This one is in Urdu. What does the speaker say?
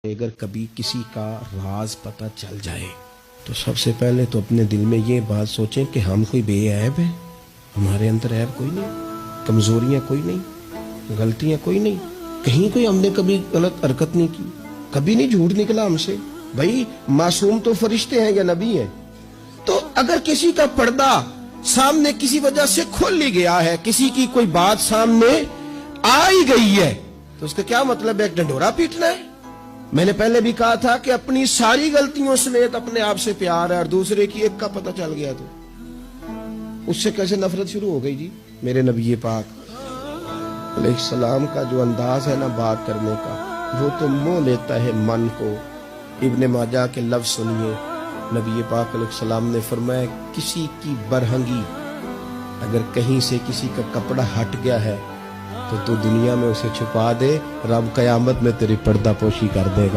اگر کبھی کسی کا راز پتہ چل جائے تو سب سے پہلے تو اپنے دل میں یہ بات سوچیں کہ ہم کوئی بے عیب ہیں، ہمارے اندر عیب کوئی نہیں، کمزوریاں کوئی نہیں، غلطیاں کوئی نہیں، کہیں کوئی ہم نے کبھی غلط حرکت نہیں کی، کبھی نہیں جھوٹ نکلا ہم سے۔ بھائی معصوم تو فرشتے ہیں یا نبی ہیں؟ تو اگر کسی کا پردہ سامنے کسی وجہ سے کھل ہی گیا ہے، کسی کی کوئی بات سامنے آ ہی گئی ہے، تو اس کا کیا مطلب ہے؟ ایک ڈنڈورا پیٹنا ہے؟ میں نے پہلے بھی کہا تھا کہ اپنی ساری غلطیوں سمیت اپنے آپ سے پیار ہے، اور دوسرے کی ایک کا پتہ چل گیا تو اس سے کیسے نفرت شروع ہو گئی جی؟ میرے نبی پاک علیہ السلام کا جو انداز ہے نا بات کرنے کا، وہ تو موہ لیتا ہے من کو۔ ابن ماجہ کے لفظ سنیے، نبی پاک علیہ السلام نے فرمایا کسی کی برہنگی اگر کہیں سے کسی کا کپڑا ہٹ گیا ہے تو دنیا میں اسے چھپا دے، رب قیامت میں تیری پردہ پوشی کر دے گا۔